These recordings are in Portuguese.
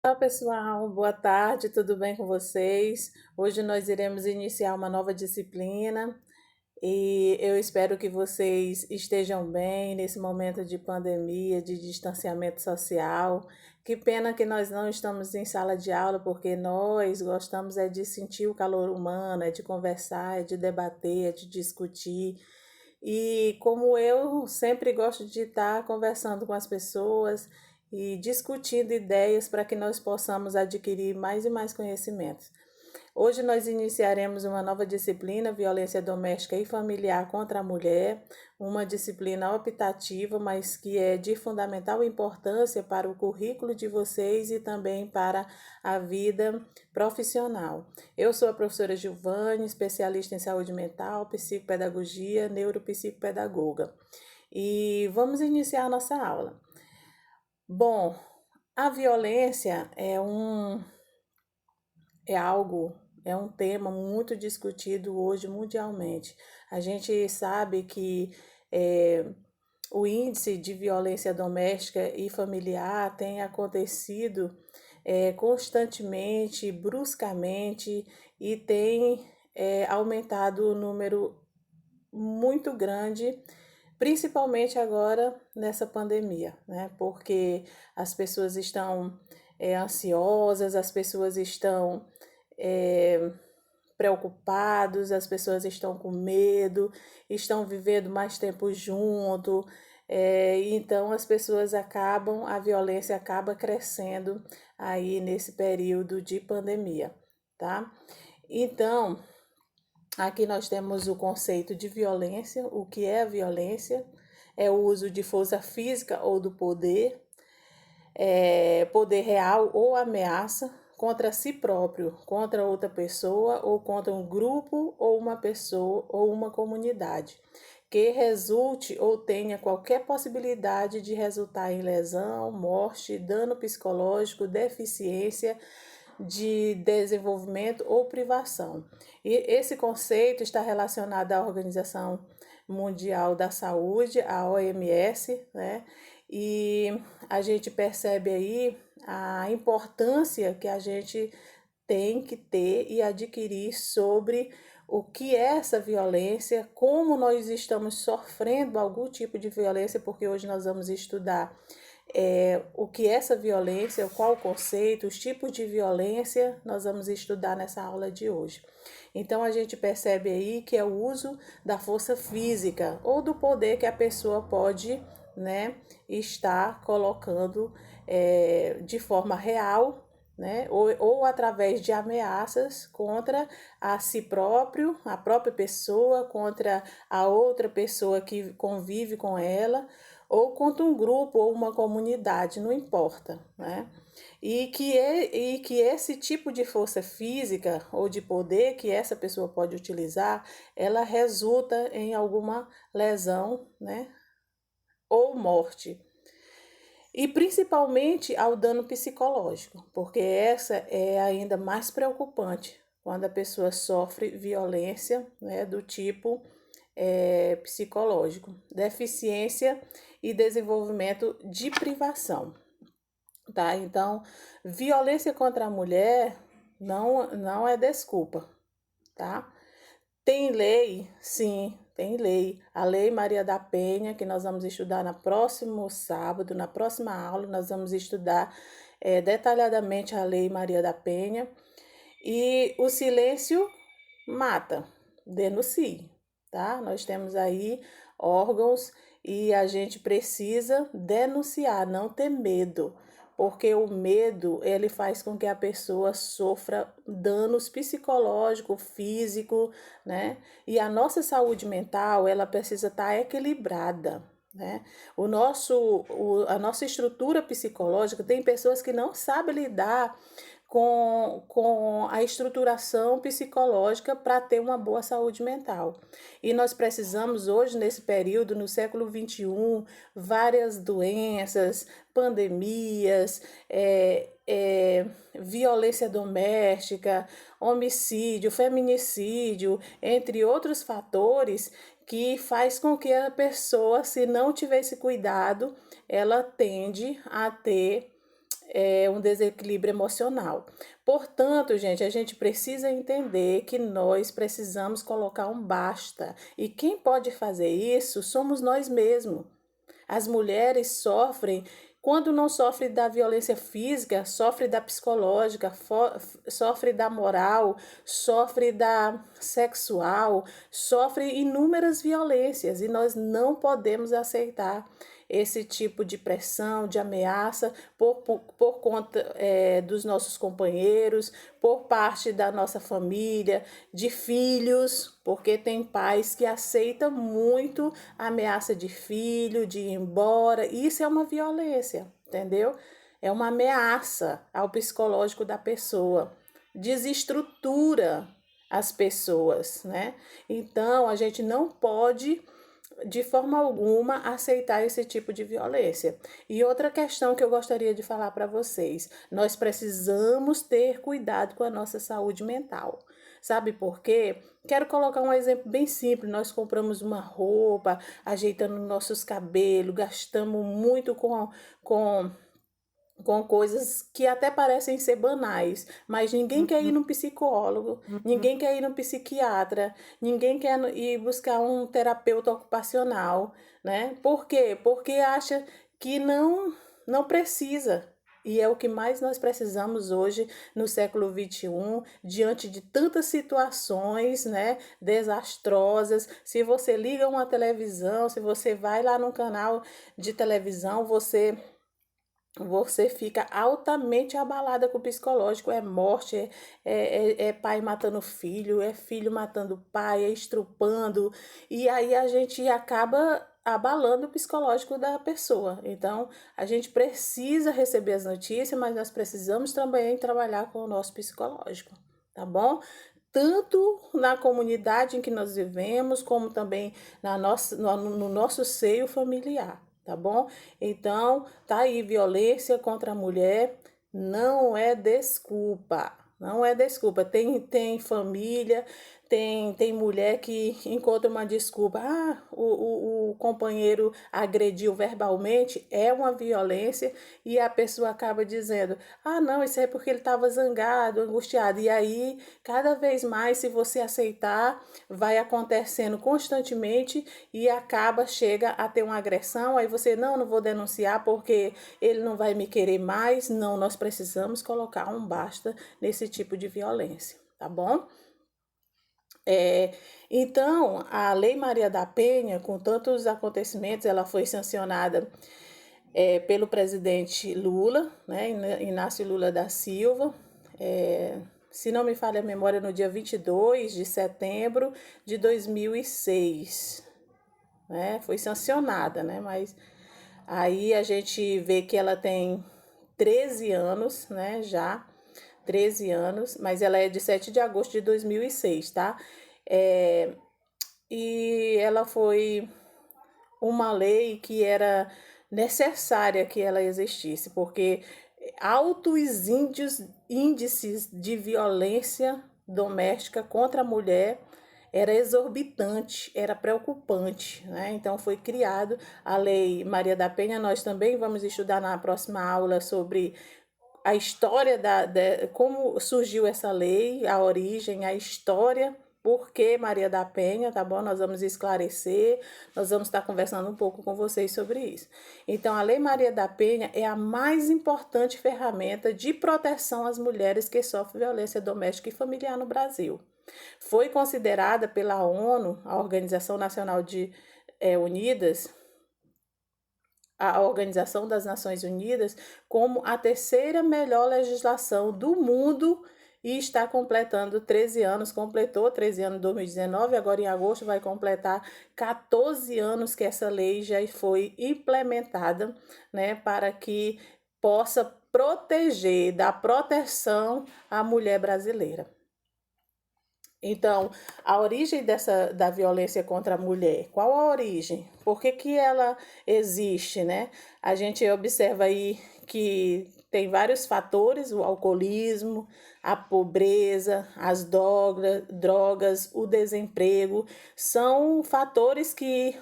Olá pessoal, boa tarde, tudo bem com vocês? Hoje nós iremos iniciar uma nova disciplina e eu espero que vocês estejam bem nesse momento de pandemia, de distanciamento social. Que pena que nós não estamos em sala de aula, porque nós gostamos é de sentir o calor humano, é de conversar, é de debater, é de discutir. E como eu sempre gosto de estar conversando com as pessoas e discutindo ideias para que nós possamos adquirir mais e mais conhecimentos. Hoje nós iniciaremos uma nova disciplina, violência doméstica e familiar contra a mulher, uma disciplina optativa, mas que é de fundamental importância para o currículo de vocês e também para a vida profissional. Eu sou a professora Giovane, especialista em saúde mental, psicopedagogia, neuropsicopedagoga. E vamos iniciar a nossa aula. Bom, a violência é um tema muito discutido hoje mundialmente. A gente sabe que é, o índice de violência doméstica e familiar tem acontecido constantemente, bruscamente e tem aumentado o número muito grande, principalmente agora nessa pandemia, né? Porque as pessoas estão ansiosas, as pessoas estão é, preocupados, as pessoas estão com medo, estão vivendo mais tempo junto, então as pessoas a violência acaba crescendo aí nesse período de pandemia, tá? Então, aqui nós temos o conceito de violência. O que é a violência? É o uso de força física ou do poder, poder real ou ameaça contra si próprio, contra outra pessoa ou contra um grupo ou uma pessoa ou uma comunidade, que resulte ou tenha qualquer possibilidade de resultar em lesão, morte, dano psicológico, deficiência de desenvolvimento ou privação. E esse conceito está relacionado à Organização Mundial da Saúde, a OMS, né? E a gente percebe aí a importância que a gente tem que ter e adquirir sobre o que é essa violência, como nós estamos sofrendo algum tipo de violência, porque hoje nós vamos estudar o que é essa violência, qual o conceito, os tipos de violência, nós vamos estudar nessa aula de hoje. Então a gente percebe aí que é o uso da força física ou do poder que a pessoa pode, né, estar colocando de forma real, né, ou através de ameaças contra a si próprio, a própria pessoa, contra a outra pessoa que convive com ela, ou contra um grupo ou uma comunidade, não importa, né? E que esse tipo de força física ou de poder que essa pessoa pode utilizar, ela resulta em alguma lesão, né? Ou morte. E principalmente ao dano psicológico, porque essa é ainda mais preocupante quando a pessoa sofre violência, né, do tipo psicológico, deficiência e desenvolvimento de privação, tá? Então, violência contra a mulher não é desculpa, tá? Tem lei, sim, tem lei. A Lei Maria da Penha, que nós vamos estudar no próximo sábado, na próxima aula, nós vamos estudar detalhadamente a Lei Maria da Penha. E o silêncio mata, denuncie, tá? Nós temos aí órgãos e a gente precisa denunciar, não ter medo, porque o medo ele faz com que a pessoa sofra danos psicológico, físico, né? E a nossa saúde mental ela precisa estar equilibrada. Né? A nossa estrutura psicológica tem pessoas que não sabem lidar com a estruturação psicológica para ter uma boa saúde mental. E nós precisamos hoje, nesse período, no século XXI, várias doenças, pandemias, violência doméstica, homicídio, feminicídio, entre outros fatores que faz com que a pessoa, se não tiver esse cuidado, ela tende a ter um desequilíbrio emocional. Portanto, gente, a gente precisa entender que nós precisamos colocar um basta. E quem pode fazer isso somos nós mesmos. As mulheres sofrem, quando não sofre da violência física, sofre da psicológica, sofre da moral, sofre da sexual, sofre inúmeras violências e nós não podemos aceitar esse tipo de pressão, de ameaça por conta dos nossos companheiros, por parte da nossa família, de filhos, porque tem pais que aceitam muito a ameaça de filho, de ir embora. Isso é uma violência, entendeu? É uma ameaça ao psicológico da pessoa. Desestrutura as pessoas, né? Então, a gente não pode de forma alguma aceitar esse tipo de violência. E outra questão que eu gostaria de falar para vocês, nós precisamos ter cuidado com a nossa saúde mental. Sabe por quê? Quero colocar um exemplo bem simples. Nós compramos uma roupa, ajeitando nossos cabelos, gastamos muito com coisas que até parecem ser banais, mas ninguém quer ir no psicólogo, ninguém quer ir no psiquiatra, ninguém quer ir buscar um terapeuta ocupacional, né? Por quê? Porque acha que não precisa. E é o que mais nós precisamos hoje no século XXI, diante de tantas situações, né, desastrosas. Se você liga uma televisão, se você vai lá no canal de televisão, você fica altamente abalada com o psicológico, é morte, é pai matando filho, é filho matando pai, é estrupando, e aí a gente acaba abalando o psicológico da pessoa. Então, a gente precisa receber as notícias, mas nós precisamos também trabalhar com o nosso psicológico, tá bom? Tanto na comunidade em que nós vivemos, como também no nosso seio familiar, tá bom? Então, tá aí, violência contra a mulher não é desculpa, não é desculpa. Tem família, tem mulher que encontra uma desculpa. Ah, o companheiro agrediu verbalmente, é uma violência, e a pessoa acaba dizendo: ah, não, isso é porque ele estava zangado, angustiado. E aí, cada vez mais, se você aceitar, vai acontecendo constantemente e chega a ter uma agressão. Aí você, não vou denunciar porque ele não vai me querer mais. Não, nós precisamos colocar um basta nesse tipo de violência, tá bom? Então, a Lei Maria da Penha, com tantos acontecimentos, ela foi sancionada pelo presidente Lula, né, Inácio Lula da Silva, se não me falha a memória, no dia 22 de setembro de 2006, né, foi sancionada, né, mas aí a gente vê que ela tem 13 anos, né, já, 13 anos, mas ela é de 7 de agosto de 2006, tá? E ela foi uma lei que era necessária que ela existisse, porque altos índices de violência doméstica contra a mulher era exorbitante, era preocupante, né? Então foi criado a Lei Maria da Penha. Nós também vamos estudar na próxima aula sobre a história como surgiu essa lei, a origem, a história, por que Maria da Penha, tá bom? Nós vamos esclarecer, nós vamos estar conversando um pouco com vocês sobre isso. Então, a Lei Maria da Penha é a mais importante ferramenta de proteção às mulheres que sofrem violência doméstica e familiar no Brasil. Foi considerada pela ONU, a Organização Nacional de Unidas, a Organização das Nações Unidas, como a terceira melhor legislação do mundo, e está completando 13 anos, completou 13 anos em 2019, agora em agosto vai completar 14 anos que essa lei já foi implementada, né, para que possa proteger, dar proteção à mulher brasileira. Então, a origem da violência contra a mulher, qual a origem? Por que ela existe, né? A gente observa aí que tem vários fatores: o alcoolismo, a pobreza, as drogas, o desemprego, são fatores que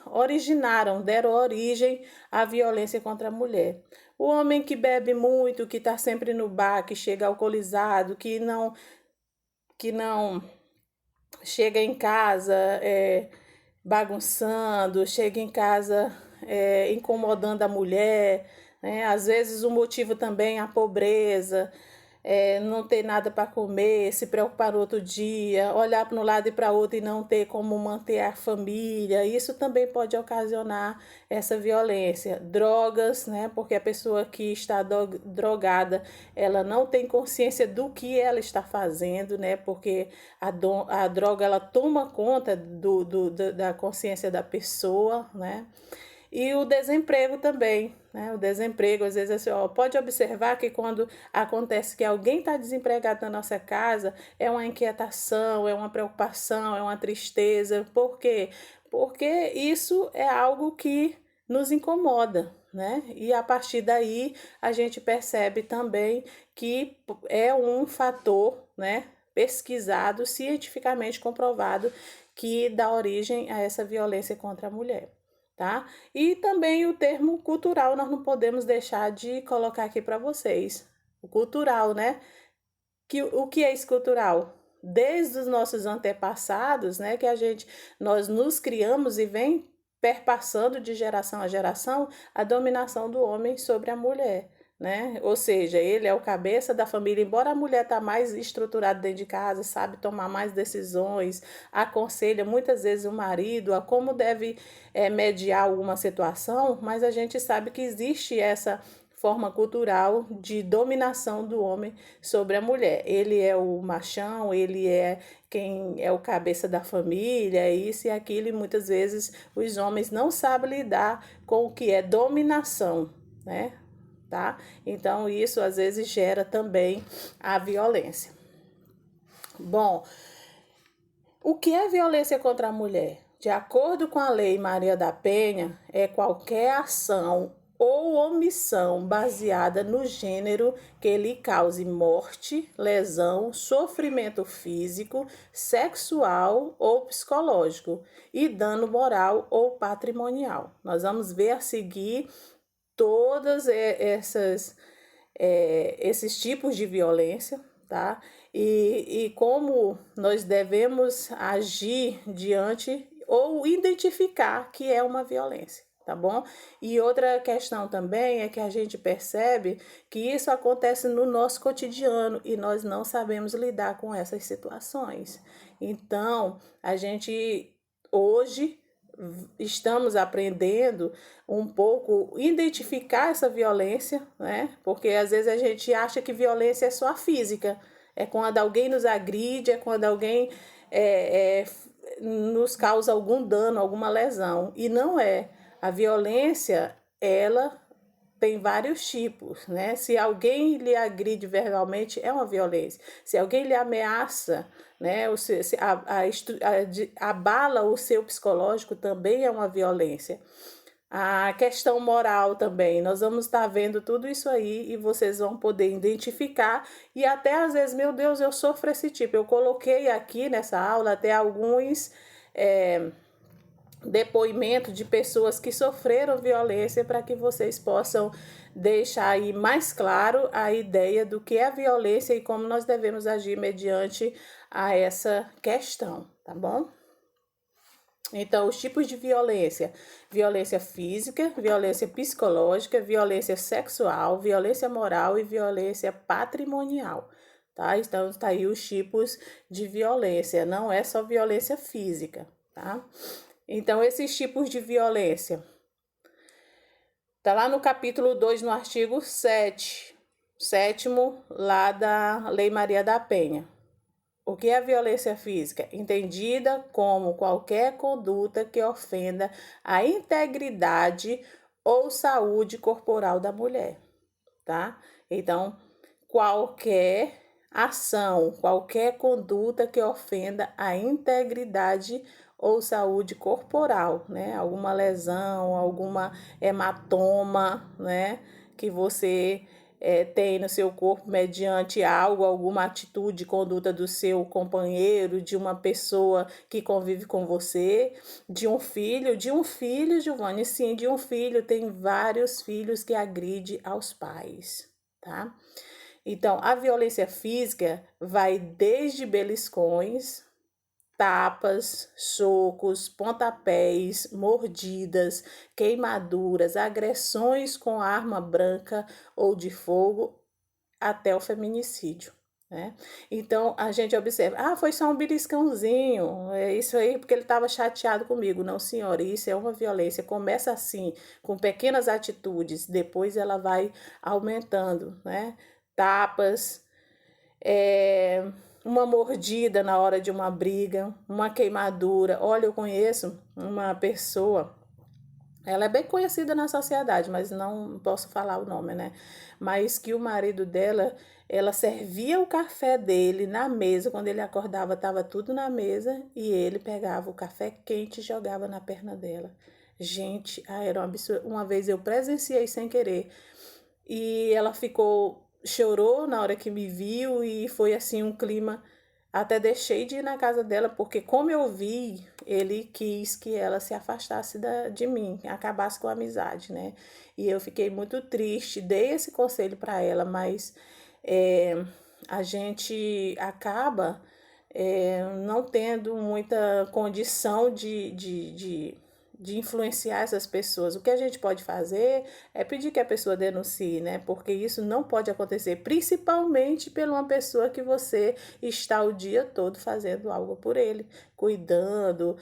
deram origem à violência contra a mulher. O homem que bebe muito, que está sempre no bar, que chega alcoolizado, que não chega em casa bagunçando, chega em casa incomodando a mulher, né? Às vezes o motivo também é a pobreza, não ter nada para comer, se preocupar no outro dia, olhar para um lado e para outro e não ter como manter a família. Isso também pode ocasionar essa violência. Drogas, né? Porque a pessoa que está drogada, ela não tem consciência do que ela está fazendo, né? Porque a droga ela toma conta da consciência da pessoa, né? E o desemprego também, né? O desemprego, às vezes, assim, ó, pode observar que quando acontece que alguém está desempregado na nossa casa, é uma inquietação, é uma preocupação, é uma tristeza. Por quê? Porque isso é algo que nos incomoda, né? E a partir daí a gente percebe também que é um fator, né? Pesquisado, cientificamente comprovado, que dá origem a essa violência contra a mulher. Tá? E também o termo cultural nós não podemos deixar de colocar aqui para vocês. O cultural, né? O que é esse cultural? Desde os nossos antepassados, né, que nós nos criamos e vem perpassando de geração a geração a dominação do homem sobre a mulher. Né? Ou seja, ele é o cabeça da família, embora a mulher está mais estruturada dentro de casa, sabe tomar mais decisões, aconselha muitas vezes o marido a como deve mediar alguma situação, mas a gente sabe que existe essa forma cultural de dominação do homem sobre a mulher. Ele é o machão, ele é quem é o cabeça da família, isso e aquilo, e muitas vezes os homens não sabem lidar com o que é dominação, né? Tá? Então, isso às vezes gera também a violência. Bom, o que é violência contra a mulher? De acordo com a Lei Maria da Penha, é qualquer ação ou omissão baseada no gênero que lhe cause morte, lesão, sofrimento físico, sexual ou psicológico e dano moral ou patrimonial. Nós vamos ver a seguir todas esses tipos de violência, tá? E como nós devemos agir diante ou identificar que é uma violência, tá bom? E outra questão também é que a gente percebe que isso acontece no nosso cotidiano e nós não sabemos lidar com essas situações. Então, a gente hoje estamos aprendendo um pouco identificar essa violência, né? Porque às vezes a gente acha que violência é só a física, é quando alguém nos agride, é quando alguém nos causa algum dano, alguma lesão, e não é. A violência, ela tem vários tipos, né? Se alguém lhe agride verbalmente, é uma violência. Se alguém lhe ameaça, né? Abala o seu psicológico, também é uma violência. A questão moral também, nós vamos estar vendo tudo isso aí e vocês vão poder identificar e até às vezes, meu Deus, eu sofro esse tipo. Eu coloquei aqui nessa aula até alguns depoimento de pessoas que sofreram violência para que vocês possam deixar aí mais claro a ideia do que é a violência e como nós devemos agir mediante a essa questão, tá bom? Então, os tipos de violência: violência física, violência psicológica, violência sexual, violência moral e violência patrimonial, tá? Então, tá aí os tipos de violência, não é só violência física, tá? Então, esses tipos de violência, tá lá no capítulo 2, no artigo 7º, lá da Lei Maria da Penha. O que é violência física? Entendida como qualquer conduta que ofenda a integridade ou saúde corporal da mulher, tá? Então, qualquer ação, qualquer conduta que ofenda a integridade ou saúde corporal, né? Alguma lesão, alguma hematoma, né? Que você tem no seu corpo mediante algo, alguma atitude, conduta do seu companheiro, de uma pessoa que convive com você, de um filho, Giovanni, sim, de um filho, tem vários filhos que agride aos pais, tá? Então, a violência física vai desde beliscões, tapas, socos, pontapés, mordidas, queimaduras, agressões com arma branca ou de fogo, até o feminicídio, né? Então a gente observa, foi só um beliscãozinho, é isso aí porque ele estava chateado comigo. Não, senhora, isso é uma violência. Começa assim, com pequenas atitudes, depois ela vai aumentando, né? Tapas, uma mordida na hora de uma briga, uma queimadura. Olha, eu conheço uma pessoa, ela é bem conhecida na sociedade, mas não posso falar o nome, né? Mas que o marido dela, ela servia o café dele na mesa, quando ele acordava, estava tudo na mesa, e ele pegava o café quente e jogava na perna dela. Gente, era um absurdo. Uma vez eu presenciei sem querer, e ela chorou na hora que me viu, e foi assim um clima. Até deixei de ir na casa dela, porque como eu vi, ele quis que ela se afastasse de mim, acabasse com a amizade, né? E eu fiquei muito triste, dei esse conselho para ela, mas a gente acaba não tendo muita condição de influenciar essas pessoas. O que a gente pode fazer é pedir que a pessoa denuncie, né? Porque isso não pode acontecer, principalmente por uma pessoa que você está o dia todo fazendo algo por ele, cuidando,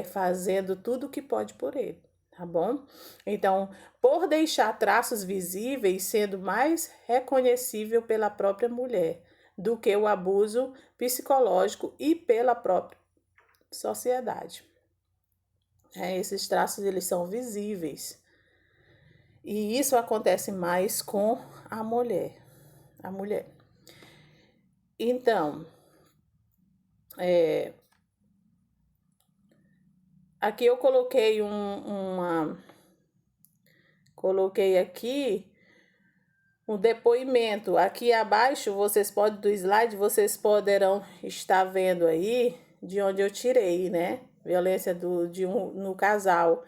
fazendo tudo o que pode por ele, tá bom? Então, por deixar traços visíveis, sendo mais reconhecível pela própria mulher do que o abuso psicológico e pela própria sociedade. Esses traços, eles são visíveis. E isso acontece mais com a mulher. A mulher. Então, aqui eu coloquei coloquei aqui um depoimento. Aqui abaixo, do slide, vocês poderão estar vendo aí de onde eu tirei, né? Violência no casal.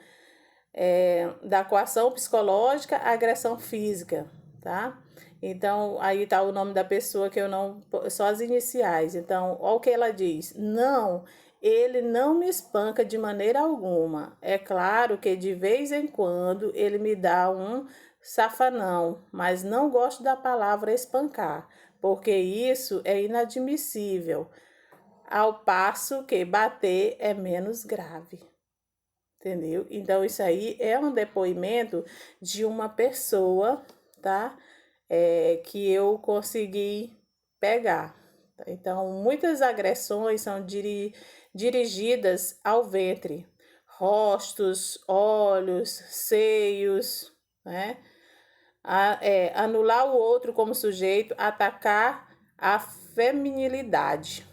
Da coação psicológica à agressão física, tá? Então, aí tá o nome da pessoa que eu não... Só as iniciais. Então, olha o que ela diz. Não, ele não me espanca de maneira alguma. É claro que de vez em quando ele me dá um safanão, mas não gosto da palavra espancar, porque isso é inadmissível. Ao passo que bater é menos grave. Entendeu? Então, isso aí é um depoimento de uma pessoa, tá? Que eu consegui pegar. Então, muitas agressões são dirigidas ao ventre, rostos, olhos, seios, né? Anular o outro como sujeito, atacar a feminilidade.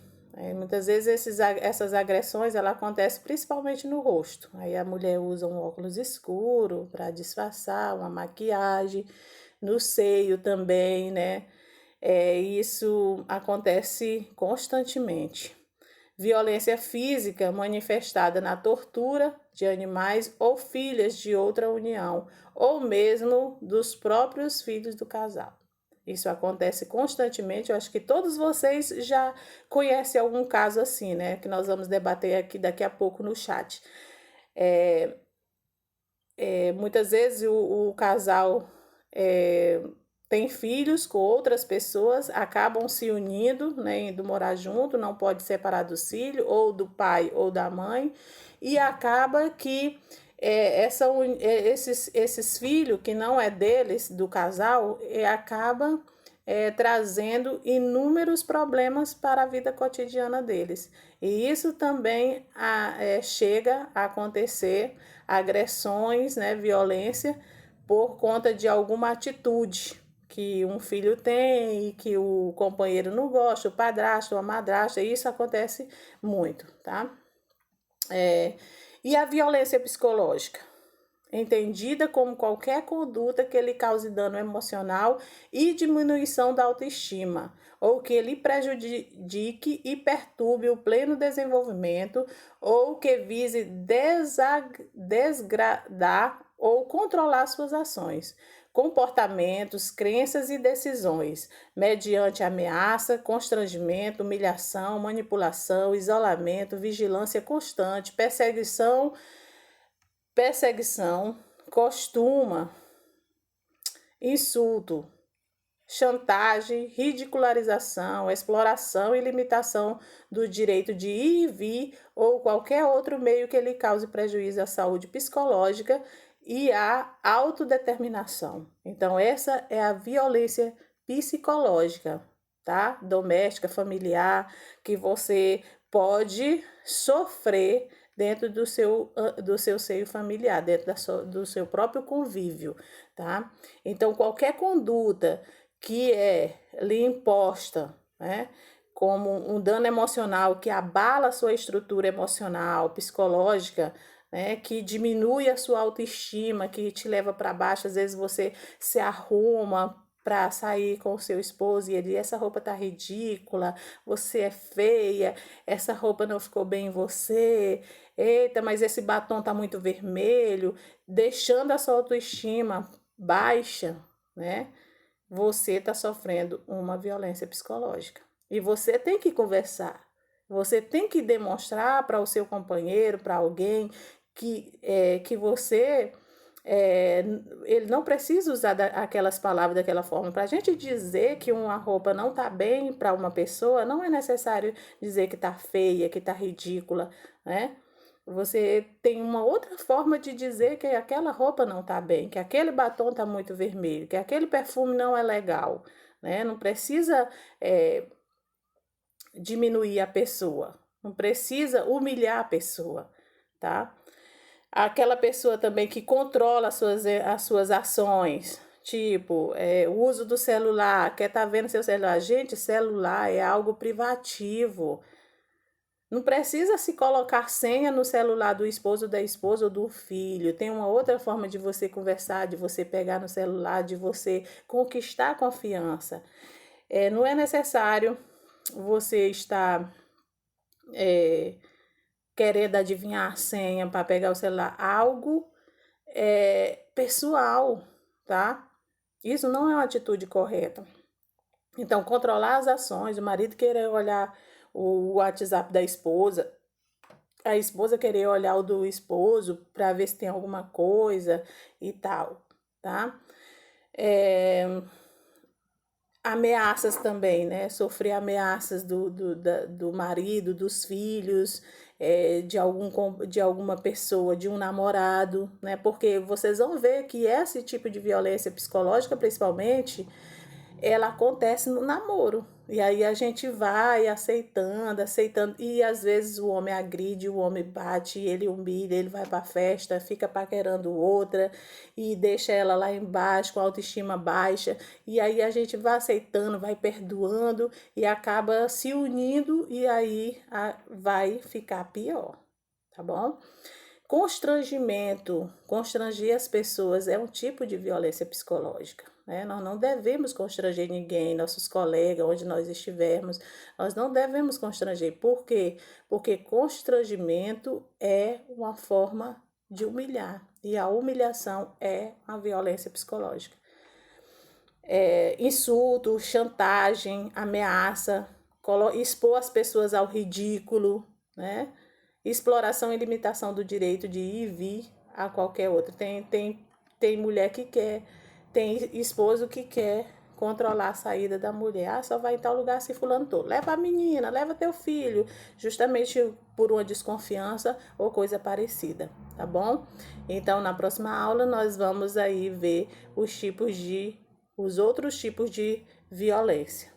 Muitas vezes essas agressões ela acontecem principalmente no rosto. Aí a mulher usa um óculos escuro para disfarçar, uma maquiagem, no seio também, né? Isso acontece constantemente. Violência física manifestada na tortura de animais ou filhas de outra união, ou mesmo dos próprios filhos do casal. Isso acontece constantemente. Eu acho que todos vocês já conhecem algum caso assim, né? Que nós vamos debater aqui daqui a pouco no chat. Muitas vezes o casal tem filhos com outras pessoas, acabam se unindo, né? Indo morar junto, não pode separar do filho, ou do pai ou da mãe, e acaba que esses filhos que não é deles, do casal, acaba trazendo inúmeros problemas para a vida cotidiana deles. E isso também chega a acontecer agressões, né, violência, por conta de alguma atitude que um filho tem e que o companheiro não gosta, o padrasto, a madrasta, isso acontece muito, tá? E a violência psicológica? entendida como qualquer conduta que lhe cause dano emocional e diminuição da autoestima, ou que lhe prejudique e perturbe o pleno desenvolvimento, ou que vise desagradar ou controlar suas ações, comportamentos, crenças e decisões, mediante ameaça, constrangimento, humilhação, manipulação, isolamento, vigilância constante, perseguição, costuma, insulto, chantagem, ridicularização, exploração e limitação do direito de ir e vir ou qualquer outro meio que lhe cause prejuízo à saúde psicológica e à autodeterminação. Então, essa é a violência psicológica, tá? Doméstica, familiar, que você pode sofrer dentro do seu seio familiar, dentro do seu próprio convívio, tá? Então, qualquer conduta que lhe imposta, né, como um dano emocional que abala a sua estrutura emocional, psicológica, né, que diminui a sua autoestima, que te leva para baixo, às vezes você se arruma para sair com o seu esposo e ele, essa roupa tá ridícula, você é feia, essa roupa não ficou bem em você, eita, mas esse batom tá muito vermelho, deixando a sua autoestima baixa, né? Você está sofrendo uma violência psicológica. E você tem que conversar. Você tem que demonstrar para o seu companheiro, para alguém, que você. Ele não precisa usar aquelas palavras daquela forma. Para a gente dizer que uma roupa não está bem para uma pessoa, não é necessário dizer que está feia, que está ridícula, né? Você tem uma outra forma de dizer que aquela roupa não está bem, que aquele batom está muito vermelho, que aquele perfume não é legal, né? Não precisa diminuir a pessoa, não precisa humilhar a pessoa, tá? Aquela pessoa também que controla as suas ações, tipo, o uso do celular, quer estar vendo seu celular. Gente, celular é algo privativo. Não precisa se colocar senha no celular do esposo, da esposa ou do filho. Tem uma outra forma de você conversar, de você pegar no celular, de você conquistar a confiança. Não é necessário você estar querendo adivinhar a senha para pegar o celular. Algo pessoal, tá? Isso não é uma atitude correta. Então, controlar as ações, o marido querer olhar o WhatsApp da esposa, a esposa querer olhar o do esposo para ver se tem alguma coisa e tal, tá? Ameaças também, né? Sofrer ameaças do marido, dos filhos, de alguma pessoa, de um namorado, né? Porque vocês vão ver que esse tipo de violência psicológica, principalmente, ela acontece no namoro. E aí a gente vai aceitando, e às vezes o homem agride, o homem bate, ele humilha, ele vai pra festa, fica paquerando outra e deixa ela lá embaixo com a autoestima baixa. E aí a gente vai aceitando, vai perdoando e acaba se unindo e aí vai ficar pior, tá bom? Constrangimento, constranger as pessoas é um tipo de violência psicológica, né? Nós não devemos constranger ninguém, nossos colegas, onde nós estivermos, nós não devemos constranger. Por quê? Porque constrangimento é uma forma de humilhar e a humilhação é uma violência psicológica. Insulto, chantagem, ameaça, expor as pessoas ao ridículo, né? Exploração e limitação do direito de ir e vir a qualquer outro. Tem mulher que quer, tem esposo que quer controlar a saída da mulher. Ah, só vai em tal lugar se fulano tô. Leva a menina, leva teu filho, justamente por uma desconfiança ou coisa parecida, tá bom? Então, na próxima aula, nós vamos aí ver os outros tipos de violência.